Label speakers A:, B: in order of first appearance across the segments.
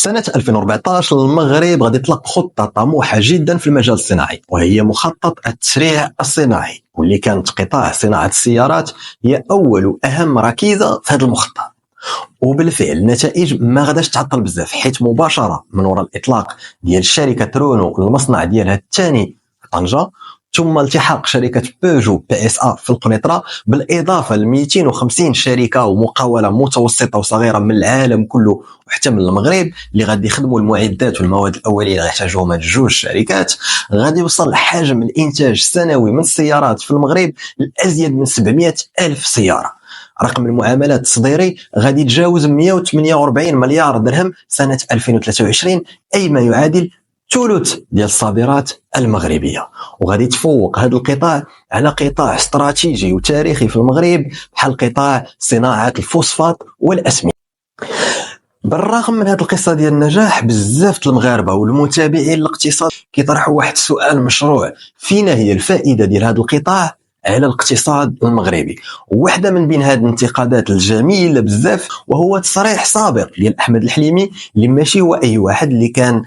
A: سنة 2014 المغرب غادي يطلق خطة طموحة جدا في المجال الصناعي، وهي مخطط التسريع الصناعي، واللي كانت قطاع صناعة السيارات هي أول وأهم ركيزة في هذا المخطط. وبالفعل النتائج ما غاداش تعطل بزاف، حيث مباشرة من وراء الإطلاق ديال شركة رونو المصنع ديالها الثاني في طنجة، ثم التحاق شركة بيجو بي اس ا في القنيطرة، بالإضافة ل 250 شركة ومقاولة متوسطة وصغيرة من العالم كله وحتى من المغرب اللي غادي يخدموا المعدات والمواد الأولية اللي غيحتاجوهم هاد جوج شركات. غادي يوصل حجم الإنتاج السنوي من السيارات في المغرب لأزيد من 700 ألف سيارة. رقم المعاملات التصديري غادي يتجاوز 148 مليار درهم سنة 2023، أي ما يعادل ثلث ديال الصادرات المغربيه. وغادي تفوق هذا القطاع على قطاع استراتيجي وتاريخي في المغرب بحال قطاع صناعه الفوسفات والاسمنه. بالرغم من هذه القصه ديال النجاح، بزاف المغاربه والمتابعين للاقتصاد كيطرحوا واحد السؤال مشروع: فين هي الفائده ديال هذا القطاع على الاقتصاد المغربي؟ وواحده من بين هذه الانتقادات الجميله بزاف وهو تصريح سابق ديال احمد الحليمي، اللي ماشي هو اي واحد، اللي كان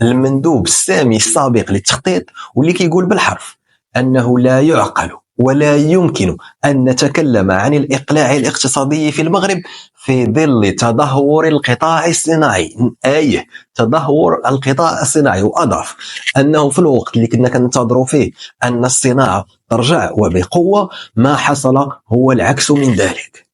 A: المندوب السامي السابق للتخطيط، واللي كيقول بالحرف أنه لا يعقل ولا يمكن أن نتكلم عن الإقلاع الاقتصادي في المغرب في ظل تدهور القطاع الصناعي. تدهور القطاع الصناعي. وأضاف أنه في الوقت اللي كنا كننتظروا فيه أن الصناعة ترجع وبقوة، ما حصل هو العكس من ذلك.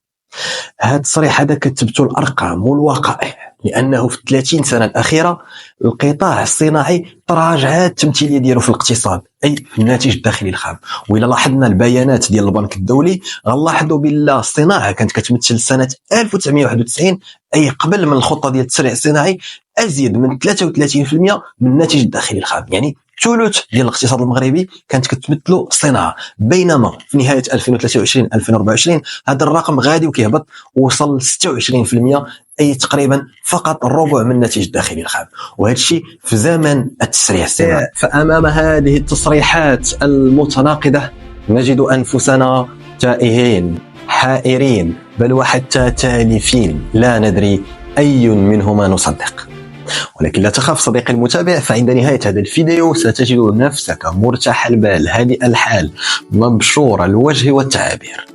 A: هذا التصريح هذا كتبته الأرقام والوقائع، لأنه في 30 سنة الأخيرة القطاع الصناعي تراجع التمثيلية ديالو في الاقتصاد، أي في الناتج الداخلي الخام. وإلا لاحظنا البيانات ديال البنك الدولي غنلاحظوا بأن الصناعة كانت كتمثل سنة 1991، أي قبل من الخطة ديال التسريع الصناعي، أزيد من 33% من الناتج الداخلي الخام، يعني ثلث ديال الاقتصاد المغربي كانت كتمثلوا الصناعه. بينما في نهايه 2023 2024 هذا الرقم غادي وكيهبط ووصل ل 26%، اي تقريبا فقط الربع من الناتج الداخلي الخام، وهذا الشيء في زمن التسريع الصناعي. فامام هذه التصريحات المتناقضه نجد انفسنا تائهين حائرين، بل وحتى تالفين، لا ندري اي منهما نصدق. ولكن لا تخاف صديقي المتابع، فعند نهاية هذا الفيديو ستجد نفسك مرتاح البال، هادئ الحال، مبشور الوجه والتعابير.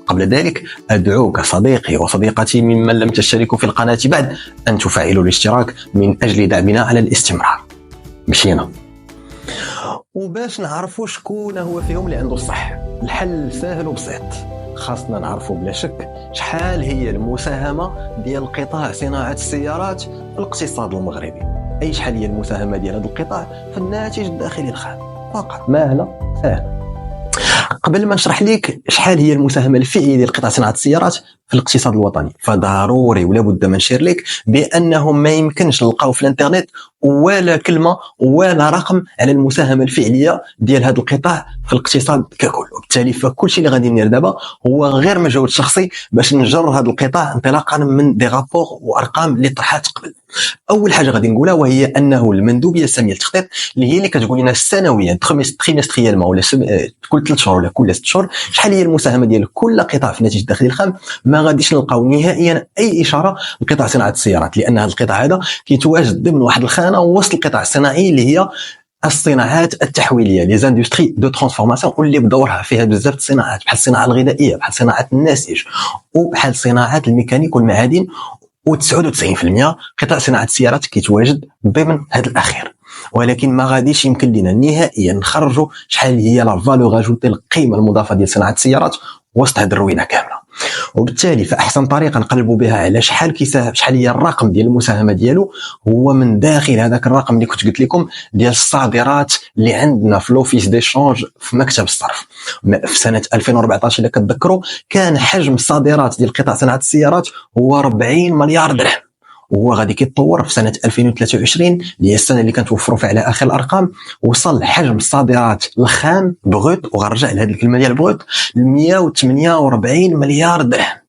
A: قبل ذلك أدعوك صديقي وصديقتي ممن لم تشتركوا في القناة بعد أن تفعلوا الاشتراك من أجل دعمنا على الاستمرار. مشينا. وباش نعرفوا شكون هو فيهم اللي عنده الصح، الحل سهل وبسيط. خاصنا نعرفوا بلا شك شحال هي المساهمة ديال قطاع صناعة السيارات في الاقتصاد المغربي، أي شحال هي المساهمة ديال هذا القطاع في الناتج الداخلي الخام فقط. ماهلة سهلة. قبل ما نشرح لك شحال هي المساهمة الفعلية ديال قطاع صناعة السيارات في الاقتصاد الوطني، فضروري ولا بد ما نشير لك بأنه ما يمكنش نلقاو في الانترنت ولا كلمة ولا رقم على المساهمة الفعلية ديال هذا القطاع في الاقتصاد ككل. وبالتالي فكل شيء اللي غادي ندير دابا هو غير مجهود شخصي باش نجر هذا القطاع انطلاقا من دي رابور وارقام اللي طرحات قبل. اول حاجه غادي نقولها وهي انه المندوبيه الساميه للتخطيط اللي هي اللي كتقول لنا سنويا تريمستريالمون ولا كل 3 شهور ولا كل 6 شهور شحال هي المساهمه ديال كل قطاع في الناتج الداخلي الخام، ما غاديش نلقاو نهائيا اي اشاره لقطاع صناعه السيارات، لان هذا القطاع هذا كيتواجد ضمن واحد الخانه وسط القطاع الصناعي اللي هي الصناعات التحويليه، لي زاندستري دو ترانسفورماسيون، واللي بدورها فيها بزاف الصناعات بحال الصناعه الغذائيه، بحال صناعه النسيج، وبحال صناعات الميكانيك والمعادن. و99% قطاع صناعه السيارات كيتواجد ضمن هذا الاخير. ولكن ما غاديش يمكن لنا نهائيا نخرجوا شحال هي لا فالور اجوتي، القيمه المضافه ديال صناعه السيارات وسط هذه الروينه كامله. وبالتالي فاحسن طريقه نقلبوا بها على شحال هي الرقم ديال المساهمه ديالو هو من داخل هذاك الرقم اللي كنت قلت لكم ديال الصادرات اللي عندنا في لوفيس ديشونج في مكتب الصرف. في سنه 2014 الا كتذكروا كان حجم الصادرات ديال قطاع صناعه السيارات هو 40 مليار درهم، وهو غادي كيتطور في سنه 2023 اللي هي السنه اللي كنتوفروا فيها على اخر الارقام، وصل حجم الصادرات الخام بغوت، وغنرجع لهذه الكلمه ديال بغوت، ل 148 مليار درهم.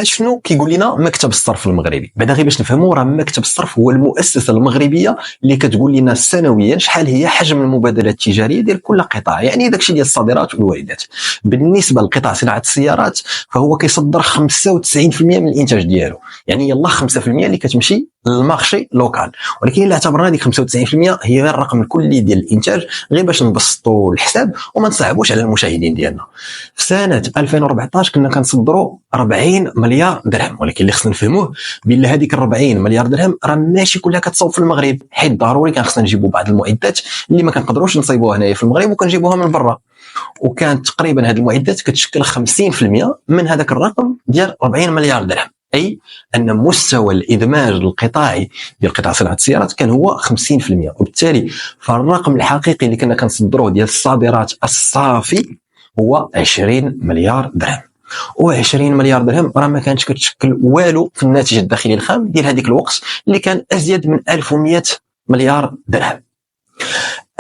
A: شنو كيقول لنا مكتب الصرف المغربي؟ بعدا غير باش نفهموا، راه مكتب الصرف هو المؤسسه المغربيه اللي كتقول لنا سنويا شحال هي حجم المبادلات التجاريه ديال كل قطاع، يعني داكشي ديال الصادرات والواردات. بالنسبه لقطاع صناعه السيارات فهو كيصدر 95% من الانتاج ديالو، يعني يلاه 5% اللي كتمشي المارشي لوكال. ولكن الا اعتبرنا ديك 95% هي غير الرقم الكلي ديال الانتاج، غير باش نبسطوا الحساب وما نصعبوش على المشاهدين ديالنا. في سنه 2014 كنا كنصدروا 40 مليار درهم، ولكن اللي خصنا نفهموه بان هذيك 40 مليار درهم راه ماشي كلها كتصوب في المغرب، حيت ضروري كان خصنا نجيبوا بعض المعدات اللي ما كنقدروش نصيبوها هنايا في المغرب وكنجيبوها من برا، وكانت تقريبا هذه المعدات كتشكل 50% من هذاك الرقم ديال 40 مليار درهم. اي ان مستوى الادماج القطاعي ديال قطاع صناعه السيارات كان هو 50%، وبالتالي فالرقم الحقيقي اللي كنا كنصدروه ديال الصادرات الصافي هو 20 مليار درهم. و20 مليار درهم راه ما كانتش كتشكل والو في الناتج الداخلي الخام ديال هذيك الوقت اللي كان ازيد من 1100 مليار درهم.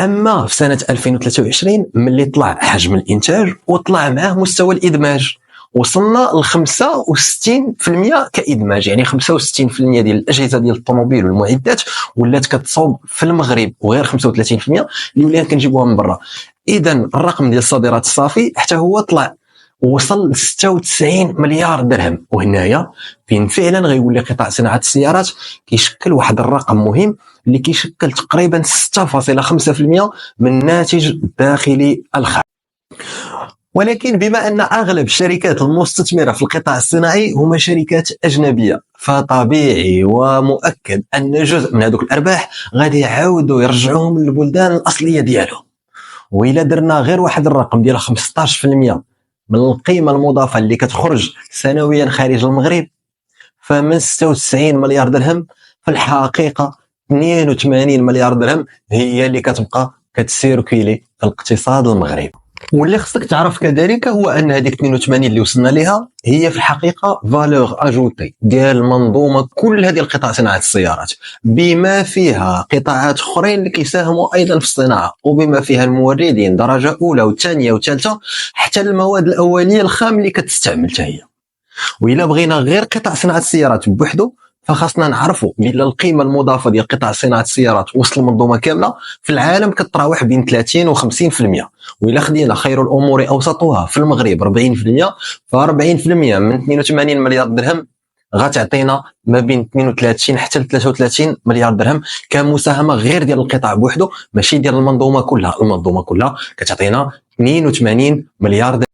A: اما في سنه 2023 ملي طلع حجم الانتاج وطلع معاه مستوى الادماج، وصلنا ل 65% كادماج، يعني 65% ديال الاجهزه ديال الطوموبيل والمعدات ولات كتصوب في المغرب، وغير 35% اللي ولينا كنجيبوها من برا. اذا الرقم ديال الصادرات الصافي حتى هو طلع ووصل ل 96 مليار درهم. وهنايا فين فعلا غيولي قطاع صناعه السيارات كيشكل واحد الرقم مهم اللي كيشكل تقريبا 6.5% من الناتج الداخلي الخام. ولكن بما ان اغلب الشركات المستثمره في القطاع الصناعي هما شركات اجنبيه، فطبيعي ومؤكد ان جزء من هذوك الارباح غادي يعاودوا يرجعوهم للبلدان الاصليه ديالهم. وإلا درنا غير واحد الرقم ديال 15% من القيمه المضافه اللي كتخرج سنويا خارج المغرب، فمن 96 مليار درهم في الحقيقه 82 مليار درهم هي اللي كتبقى كتسيركيلي في الاقتصاد المغربي. واللي خصك تعرف كذلك هو ان هذيك 82 اللي وصلنا لها هي في الحقيقه فالور اجوتي ديال المنظومه كل هذه القطاع صناعه السيارات، بما فيها قطاعات اخرين اللي كيساهموا ايضا في الصناعه، وبما فيها الموردين درجه اولى وثانيه وثالثه، حتى المواد الاوليه الخام اللي كتستعمل حتى هي. وإلا بغينا غير قطاع صناعه السيارات بوحده فخاصنا نعرفوا بان القيمه المضافه ديال قطاع صناعه السيارات وسط المنظومه كامله في العالم كتراوح بين 30 و 50%. وإلا خدينا خير الامور اوسطها في المغرب 40%، ف 40% من 82 مليار درهم غتعطينا ما بين 32 حتى ل 33 مليار درهم كمساهمه غير ديال القطاع بوحده، ماشي ديال المنظومه كلها. المنظومه كلها كتعطينا 82 مليار درهم.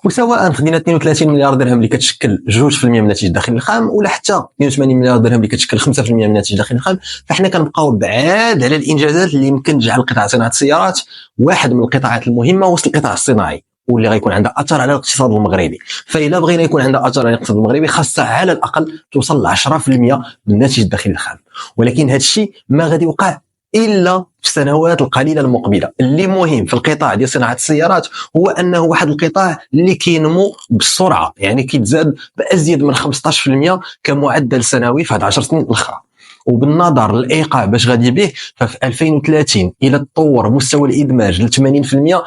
A: وسواء خدينا 32 مليار درهم اللي كتشكل 2% من الناتج الداخلي الخام، ولا حتى 82 مليار درهم اللي كتشكل 5% من الناتج الداخلي الخام، فاحنا كنبقاو بعاد على الانجازات اللي يمكن تجعل قطاع صناعه السيارات واحد من القطاعات المهمه وسط القطاع الصناعي، واللي غيكون عندها اثر على الاقتصاد المغربي. فإلا بغينا يكون عندها اثر على الاقتصاد المغربي خاصها على الاقل توصل ل 10% من الناتج الداخلي الخام. ولكن هذا الشيء ما غادي يوقع الا في السنوات القليله المقبله. اللي مهم في القطاع ديال صناعه السيارات هو انه واحد القطاع اللي كينمو بسرعه، يعني كيتزاد بازيد من 15% كمعدل سنوي في هاد 10 سنين الاخرى. وبالنظر للايقاع باش غادي به، ففي 2030 الى تطور مستوى الادماج ل 80%،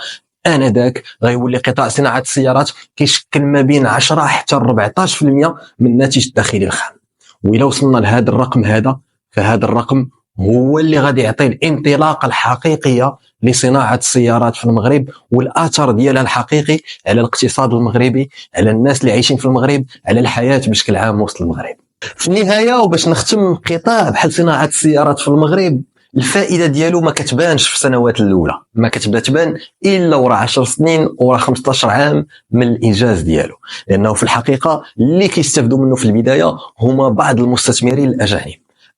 A: انذاك غيولي قطاع صناعه السيارات كيشكل ما بين 10 حتى 14% من الناتج الداخلي الخام. وإلا وصلنا لهذا الرقم هذا، فهذا الرقم هو اللي غادي يعطي الانطلاقه الحقيقيه لصناعه السيارات في المغرب، والاثر ديالها الحقيقي على الاقتصاد المغربي، على الناس اللي عايشين في المغرب، على الحياه بشكل عام وسط المغرب. في النهايه وباش نختم، قطاع بحال صناعه السيارات في المغرب الفائده ديالو ما كتبانش في السنوات الاولى، ما كتبان الا ورا 10 سنين ورا 15 عام من الانجاز ديالو، لانه في الحقيقه اللي كيستافدوا منه في البدايه هما بعض المستثمرين الاجانب.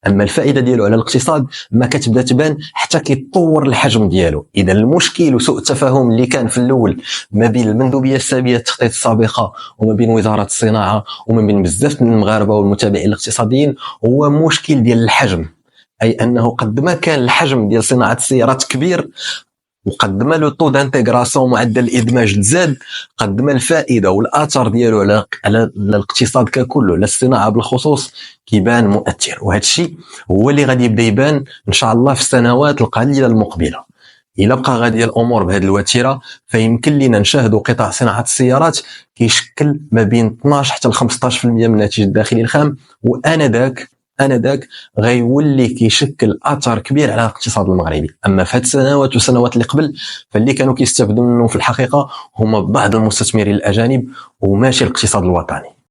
A: اما الفائده ديالو على الاقتصاد ما كتبدا تبان حتى كيتطور الحجم ديالو. اذا المشكل وسوء التفاهم اللي كان في الاول ما بين المندوبيه الساميه التخطيط السابقه وما بين وزاره الصناعه وما بين بزاف من المغاربه والمتابعين الاقتصاديين هو مشكل ديال الحجم، اي انه قد ما كان الحجم ديال صناعه السيارات كبير وقد ما لو طو دانتيغراسيون معدل الادماج زاد، قد ما الفائده والاثر ديالو على الاقتصاد ككل وعلى الصناعه بالخصوص كيبان مؤثر. وهذا الشيء هو اللي غادي يبدا يبان ان شاء الله في السنوات القليله المقبله. الا بقى غادي الامور بهذه الوتيره فيمكن لنا نشاهدوا قطاع صناعه السيارات كيشكل ما بين 12 حتى 15% من الناتج الداخلي الخام، وانذاك غيولي كيشكل اثر كبير على الاقتصاد المغربي. اما في هذه السنوات والسنوات اللي قبل فاللي كانوا كيستافدوا منه في الحقيقه هما بعض المستثمرين الاجانب وماشي الاقتصاد الوطني.